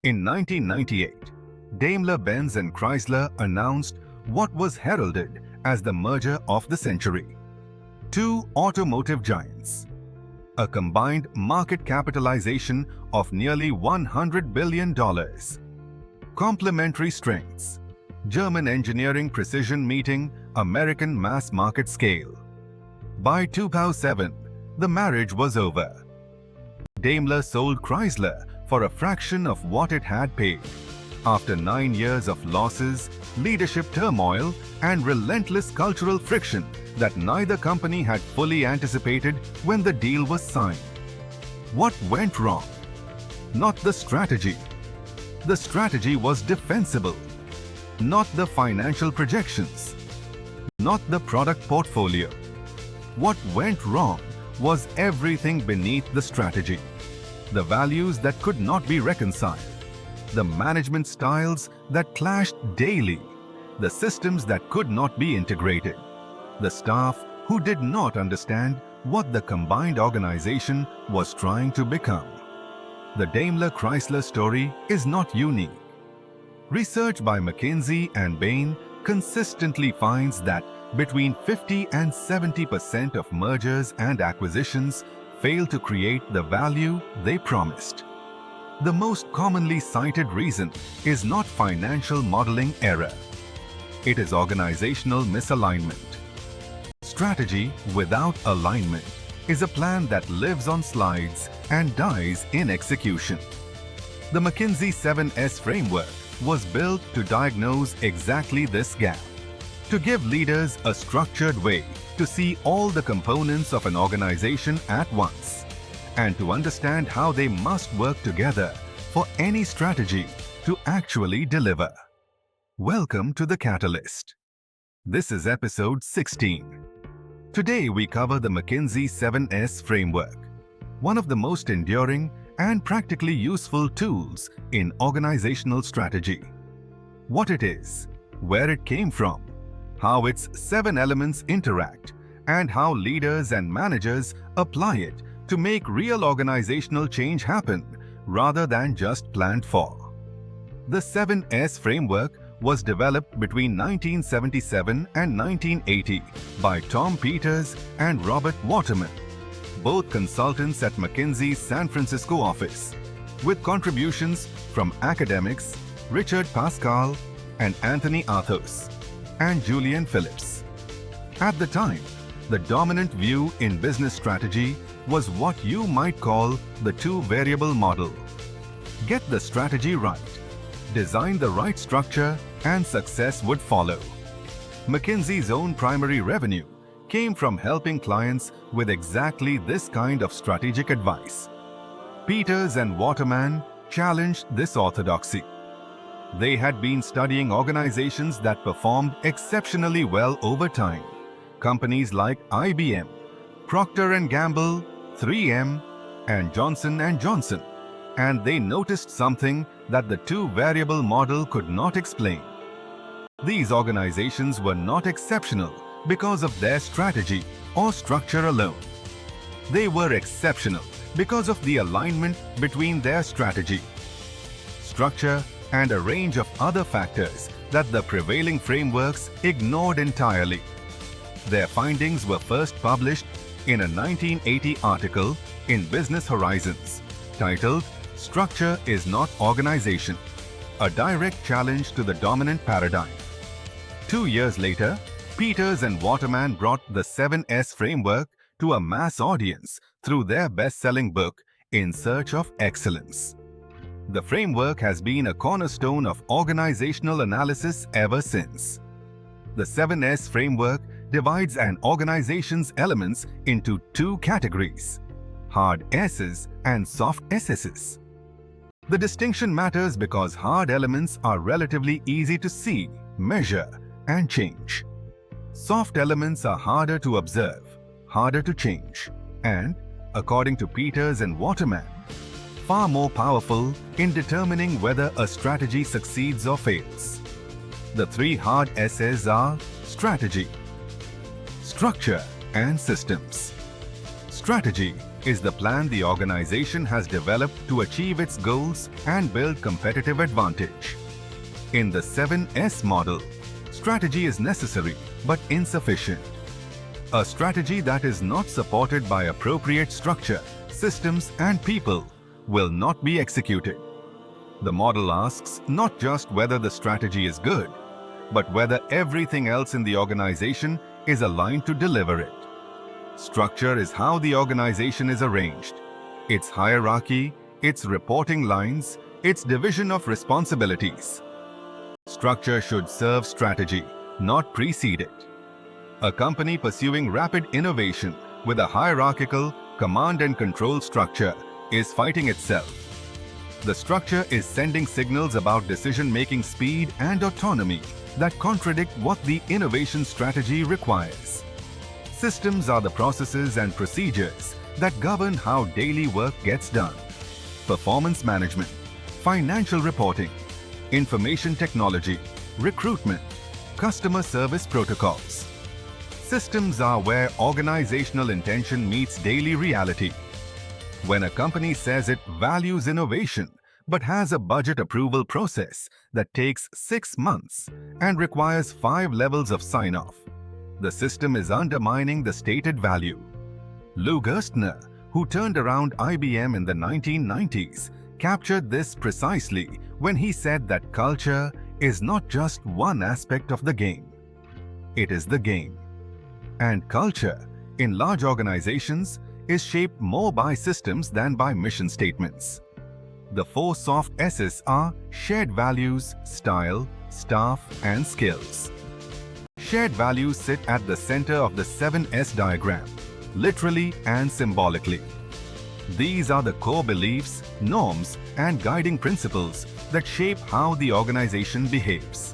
In 1998, Daimler-Benz and Chrysler announced what was heralded as the merger of the century. Two automotive giants. A combined market capitalization of nearly $100 billion. Complementary strengths. German engineering precision meeting American mass market scale. By 2007, the marriage was over. Daimler sold Chrysler for a fraction of what it had paid. After 9 years of losses, leadership turmoil, and relentless cultural friction that neither company had fully anticipated when the deal was signed. What went wrong? Not the strategy. The strategy was defensible. Not the financial projections. Not the product portfolio. What went wrong was everything beneath the strategy. The values that could not be reconciled. The management styles that clashed daily. The systems that could not be integrated. The staff who did not understand what the combined organization was trying to become. The Daimler-Chrysler story is not unique. Research by McKinsey and Bain consistently finds that between 50 and 70% of mergers and acquisitions fail to create the value they promised. The most commonly cited reason is not financial modeling error. It is organizational misalignment. Strategy without alignment is a plan that lives on slides and dies in execution. The McKinsey 7S framework was built to diagnose exactly this gap, to give leaders a structured way to see all the components of an organization at once, and to understand how they must work together for any strategy to actually deliver. Welcome to The Catalyst. This is episode 16. Today we cover the McKinsey 7S framework, one of the most enduring and practically useful tools in organizational strategy. What it is, where it came from, how its 7 elements interact, and how leaders and managers apply it to make real organizational change happen rather than just planned for. The 7S framework was developed between 1977 and 1980 by Tom Peters and Robert Waterman, both consultants at McKinsey's San Francisco office, with contributions from academics Richard Pascal and Anthony Athos and Julian Phillips. At the time, the dominant view in business strategy was what you might call the two-variable model. Get the strategy right, design the right structure, and success would follow. McKinsey's own primary revenue came from helping clients with exactly this kind of strategic advice. Peters and Waterman challenged this orthodoxy. They had been studying organizations that performed exceptionally well over time, companies like IBM, Procter & Gamble, 3M, and Johnson & Johnson, and they noticed something that the two-variable model could not explain. These organizations were not exceptional because of their strategy or structure alone. They were exceptional because of the alignment between their strategy, structure, and a range of other factors that the prevailing frameworks ignored entirely. Their findings were first published in a 1980 article in Business Horizons titled "Structure is Not Organization: A Direct Challenge to the Dominant Paradigm." 2 years later, Peters and Waterman brought the 7S framework to a mass audience through their best-selling book, In Search of Excellence. The framework has been a cornerstone of organizational analysis ever since. The 7S framework divides an organization's elements into 2 categories: hard S's and soft S's. The distinction matters because hard elements are relatively easy to see, measure, and change. Soft elements are harder to observe, harder to change, and, according to Peters and Waterman, far more powerful in determining whether a strategy succeeds or fails. The 3 hard S's are strategy, structure, and systems. Strategy is the plan the organization has developed to achieve its goals and build competitive advantage. In the 7S model, strategy is necessary but insufficient. A strategy that is not supported by appropriate structure, systems, and people will not be executed. The model asks not just whether the strategy is good, but whether everything else in the organization is aligned to deliver it. Structure is how the organization is arranged. Its hierarchy, its reporting lines, its division of responsibilities. Structure should serve strategy, not precede it. A company pursuing rapid innovation with a hierarchical command and control structure is fighting itself. The structure is sending signals about decision-making speed and autonomy that contradict what the innovation strategy requires. Systems are the processes and procedures that govern how daily work gets done. Performance management, financial reporting, information technology, recruitment, customer service protocols. Systems are where organizational intention meets daily reality. When a company says it values innovation but has a budget approval process that takes 6 months and requires 5 levels of sign-off, the system is undermining the stated value. Lou Gerstner, who turned around IBM in the 1990s, captured this precisely when he said that culture is not just one aspect of the game. It is the game. And culture, in large organizations, is shaped more by systems than by mission statements. The 4 soft S's are shared values, style, staff, and skills. Shared values sit at the center of the 7S diagram, literally and symbolically. These are the core beliefs, norms, and guiding principles that shape how the organization behaves.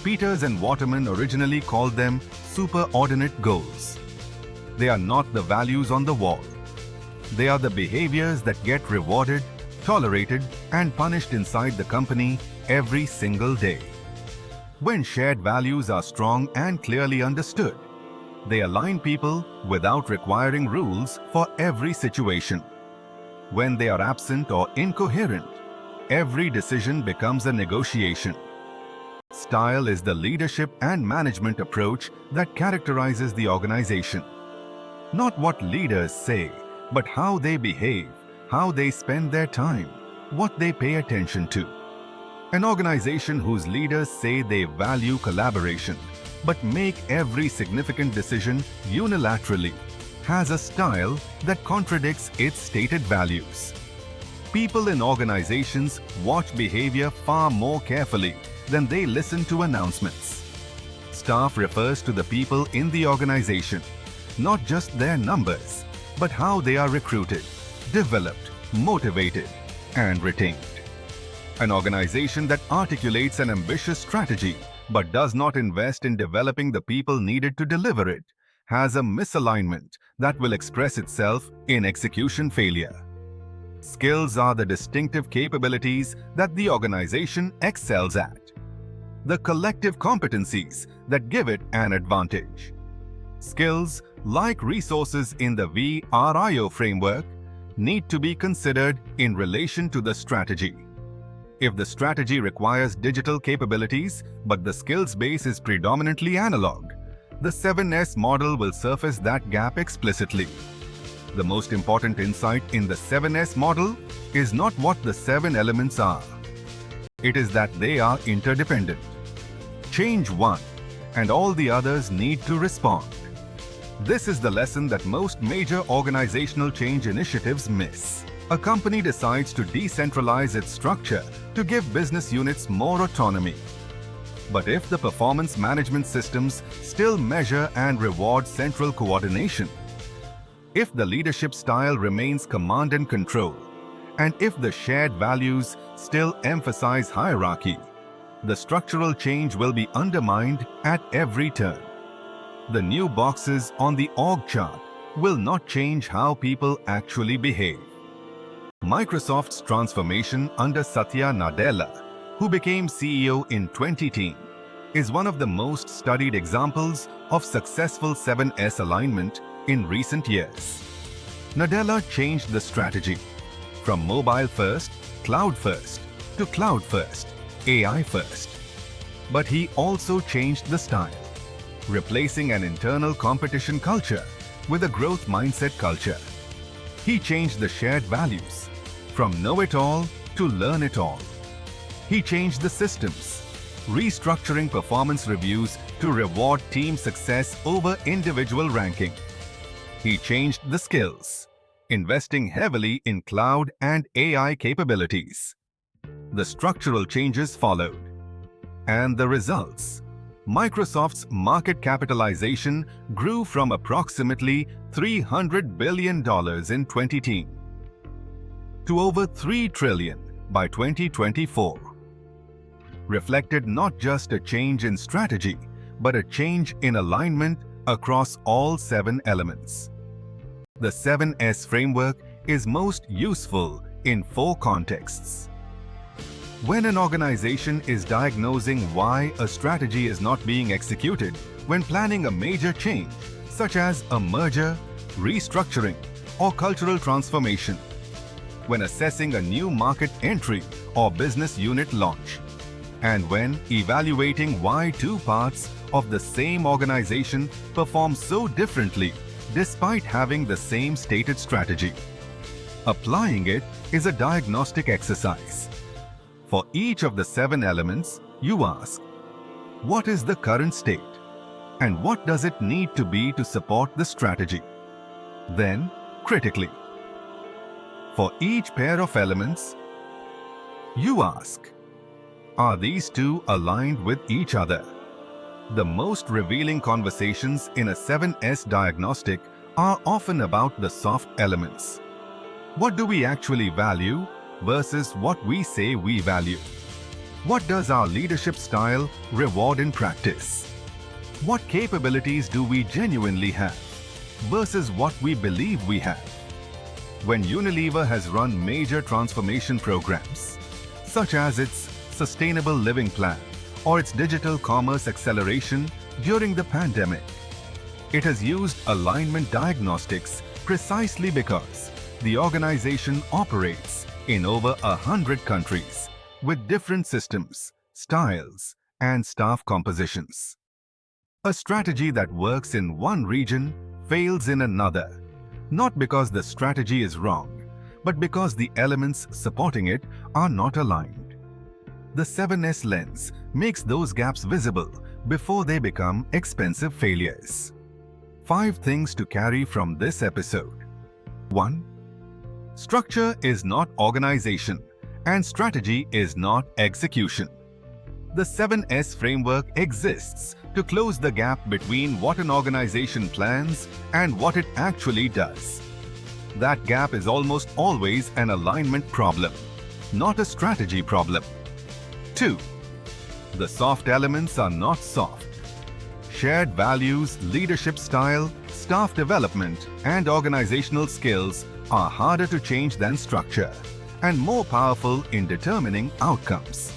Peters and Waterman originally called them superordinate goals. They are not the values on the wall. They are the behaviors that get rewarded, tolerated, and punished inside the company every single day. When shared values are strong and clearly understood, they align people without requiring rules for every situation. When they are absent or incoherent, every decision becomes a negotiation. Style is the leadership and management approach that characterizes the organization. Not what leaders say, but how they behave, how they spend their time, what they pay attention to. An organization whose leaders say they value collaboration, but make every significant decision unilaterally, has a style that contradicts its stated values. People in organizations watch behavior far more carefully than they listen to announcements. Staff refers to the people in the organization, not just their numbers, but how they are recruited, developed, motivated, and retained. An organization that articulates an ambitious strategy but does not invest in developing the people needed to deliver it has a misalignment that will express itself in execution failure. Skills are the distinctive capabilities that the organization excels at, the collective competencies that give it an advantage. Skills, like resources in the VRIO framework, need to be considered in relation to the strategy. If the strategy requires digital capabilities, but the skills base is predominantly analog, the 7S model will surface that gap explicitly. The most important insight in the 7S model is not what the 7 elements are. It is that they are interdependent. Change one, and all the others need to respond. This is the lesson that most major organizational change initiatives miss. A company decides to decentralize its structure to give business units more autonomy. But if the performance management systems still measure and reward central coordination, if the leadership style remains command and control, and if the shared values still emphasize hierarchy, the structural change will be undermined at every turn. The new boxes on the org chart will not change how people actually behave. Microsoft's transformation under Satya Nadella, who became CEO in 2010, is one of the most studied examples of successful 7S alignment in recent years. Nadella changed the strategy from mobile first, cloud first, to cloud first, AI first. But he also changed the style, replacing an internal competition culture with a growth mindset culture. He changed the shared values from know-it-all to learn-it-all. He changed the systems, restructuring performance reviews to reward team success over individual ranking. He changed the skills, investing heavily in cloud and AI capabilities. The structural changes followed. And the results? Microsoft's market capitalization grew from approximately $300 billion in 2010 to over $3 trillion by 2024. Reflected not just a change in strategy, but a change in alignment across all 7 elements. The 7S framework is most useful in 4 contexts. When an organization is diagnosing why a strategy is not being executed when planning a major change, such as a merger, restructuring, or cultural transformation. When assessing a new market entry or business unit launch. And when evaluating why 2 parts of the same organization perform so differently despite having the same stated strategy. Applying it is a diagnostic exercise. For each of the 7 elements, you ask, what is the current state? And what does it need to be to support the strategy? Then, critically, for each pair of elements, you ask, are these 2 aligned with each other? The most revealing conversations in a 7S diagnostic are often about the soft elements. What do we actually value versus what we say we value? What does our leadership style reward in practice? What capabilities do we genuinely have versus what we believe we have? When Unilever has run major transformation programs, such as its Sustainable Living Plan or its digital commerce acceleration during the pandemic, it has used alignment diagnostics precisely because the organization operates in over 100 countries with different systems, styles, and staff compositions. A strategy that works in one region fails in another, not because the strategy is wrong, but because the elements supporting it are not aligned. The 7S lens makes those gaps visible before they become expensive failures. 5 things to carry from this episode. 1. Structure is not organization, and strategy is not execution. The 7S framework exists to close the gap between what an organization plans and what it actually does. That gap is almost always an alignment problem, not a strategy problem. 2. The soft elements are not soft. Shared values, leadership style, staff development, and organizational skills are harder to change than structure and more powerful in determining outcomes.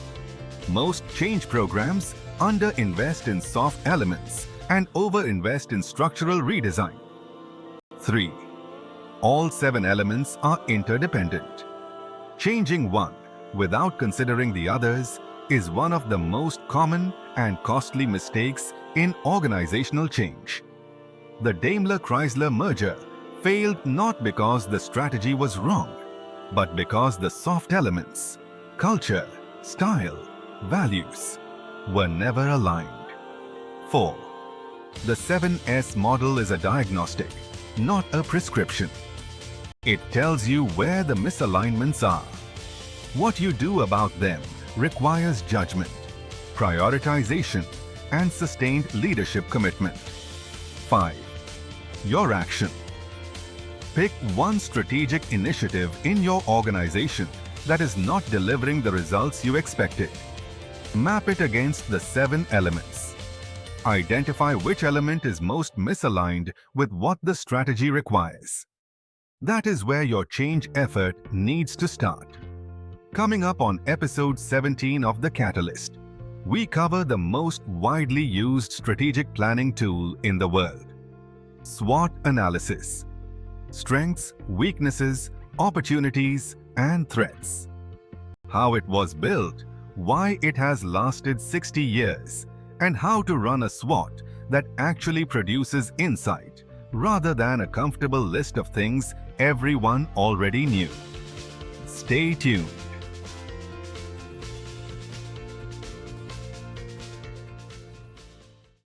Most change programs under-invest in soft elements and over-invest in structural redesign. 3. All 7 elements are interdependent. Changing one without considering the others is one of the most common and costly mistakes in organizational change. The Daimler-Chrysler merger failed not because the strategy was wrong, but because the soft elements, culture, style, values, were never aligned. 4. The 7S model is a diagnostic, not a prescription. It tells you where the misalignments are. What you do about them requires judgment, prioritization, and sustained leadership commitment. 5. Your action. Pick one strategic initiative in your organization that is not delivering the results you expected. Map it against the 7 elements. Identify which element is most misaligned with what the strategy requires. That is where your change effort needs to start. Coming up on episode 17 of The Catalyst, we cover the most widely used strategic planning tool in the world: SWOT analysis. strengths, weaknesses, opportunities, and threats. How it was built, why it has lasted 60 years, and how to run a SWOT that actually produces insight rather than a comfortable list of things everyone already knew. Stay tuned.